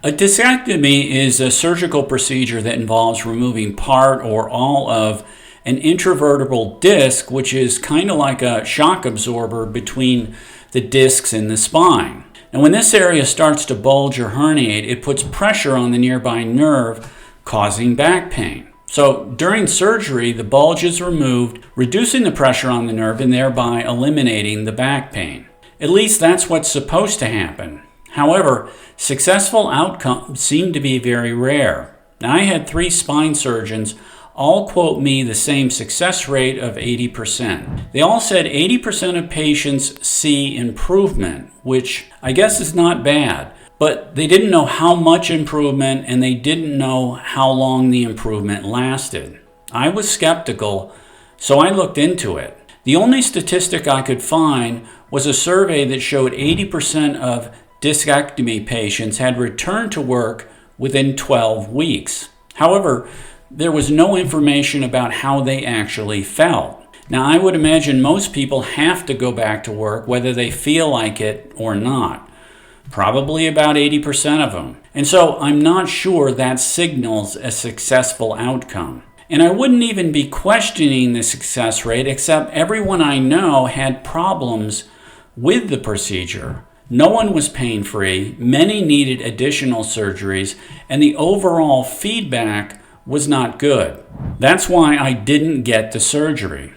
A discectomy is a surgical procedure that involves removing part or all of an intravertebral disc, which is kind of like a shock absorber between the discs in the spine. And when this area starts to bulge or herniate, it puts pressure on the nearby nerve, causing back pain. So during surgery, the bulge is removed, reducing the pressure on the nerve and thereby eliminating the back pain. At least that's what's supposed to happen. However, successful outcomes seem to be very rare. Now, I had 3 spine surgeons all quote me the same success rate of 80%. They all said 80% of patients see improvement, which I guess is not bad, but they didn't know how much improvement and they didn't know how long the improvement lasted. I was skeptical, so I looked into it. The only statistic I could find was a survey that showed 80% of discectomy patients had returned to work within 12 weeks. However, there was no information about how they actually felt. Now, I would imagine most people have to go back to work whether they feel like it or not. Probably about 80% of them. And so I'm not sure that signals a successful outcome. And I wouldn't even be questioning the success rate, except everyone I know had problems with the procedure. No one was pain-free, many needed additional surgeries, and the overall feedback was not good. That's why I didn't get the surgery.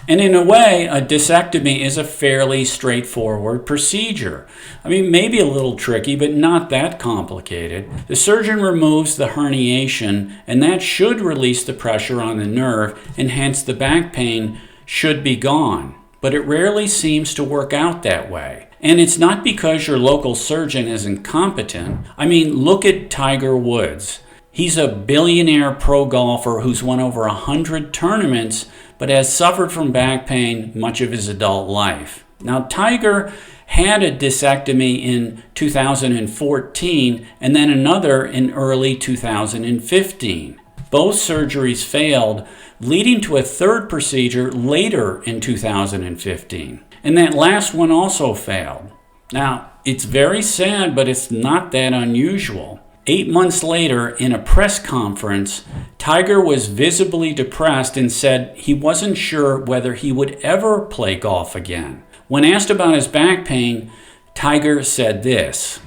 And in a way, a discectomy is a fairly straightforward procedure. I mean, maybe a little tricky, but not that complicated. The surgeon removes the herniation, and that should release the pressure on the nerve, and hence the back pain should be gone. But it rarely seems to work out that way. And it's not because your local surgeon is incompetent. I mean, look at Tiger Woods. He's a billionaire pro golfer who's won over 100 tournaments, but has suffered from back pain much of his adult life. Now, Tiger had a discectomy in 2014 and then another in early 2015. Both surgeries failed, leading to a third procedure later in 2015. And that last one also failed. Now, it's very sad, but it's not that unusual. 8 months later, in a press conference, Tiger was visibly depressed and said he wasn't sure whether he would ever play golf again. When asked about his back pain, Tiger said this: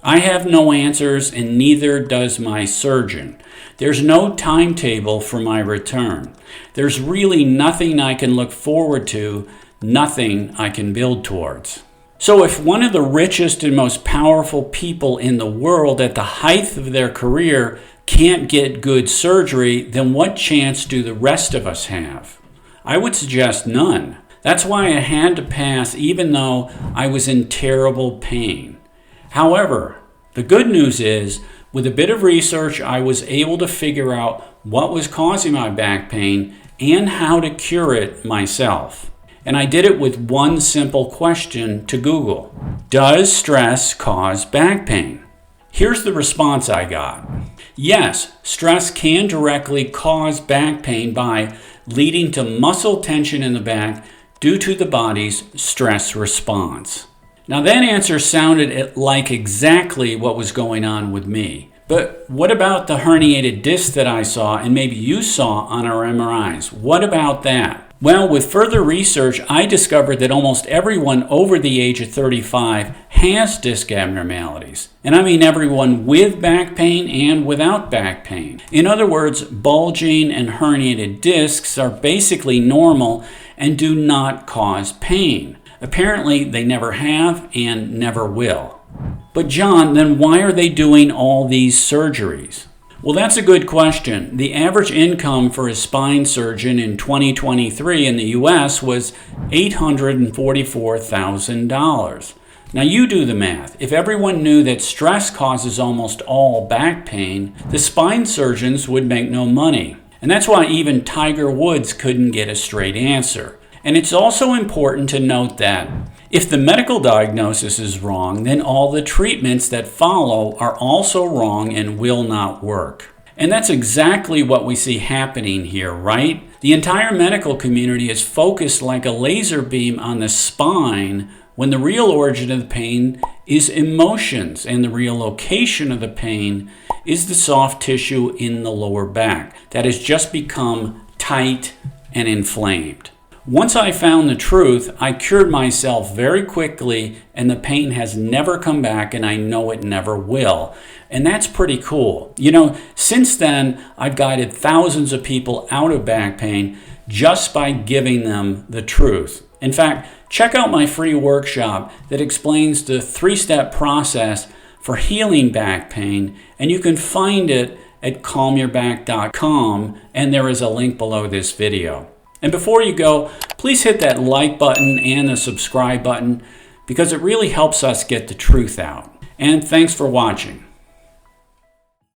"I have no answers and neither does my surgeon. There's no timetable for my return. There's really nothing I can look forward to, nothing I can build towards." So if one of the richest and most powerful people in the world at the height of their career can't get good surgery, then what chance do the rest of us have? I would suggest none. That's why I had to pass even though I was in terrible pain. However, the good news is, with a bit of research, I was able to figure out what was causing my back pain and how to cure it myself. And I did it with one simple question to Google: does stress cause back pain? Here's the response I got. Yes, stress can directly cause back pain by leading to muscle tension in the back due to the body's stress response. Now that answer sounded like exactly what was going on with me. But what about the herniated disc that I saw and maybe you saw on our MRIs? What about that? Well, with further research, I discovered that almost everyone over the age of 35 has disc abnormalities. And I mean everyone with back pain and without back pain. In other words, bulging and herniated discs are basically normal and do not cause pain. Apparently, they never have and never will. But John, then why are they doing all these surgeries? Well, that's a good question. The average income for a spine surgeon in 2023 in the U.S. was $844,000. Now you do the math. If everyone knew that stress causes almost all back pain, the spine surgeons would make no money. And that's why even Tiger Woods couldn't get a straight answer. And it's also important to note that if the medical diagnosis is wrong, then all the treatments that follow are also wrong and will not work. And that's exactly what we see happening here, right? The entire medical community is focused like a laser beam on the spine when the real origin of the pain is emotions, and the real location of the pain is the soft tissue in the lower back that has just become tight and inflamed. Once I found the truth, I cured myself very quickly, and the pain has never come back, and I know it never will. And that's pretty cool. You know, since then, I've guided thousands of people out of back pain just by giving them the truth. In fact, check out my free workshop that explains the 3-step process for healing back pain, and you can find it at calmyourback.com, and there is a link below this video. And before you go, please hit that like button and the subscribe button because it really helps us get the truth out. And thanks for watching.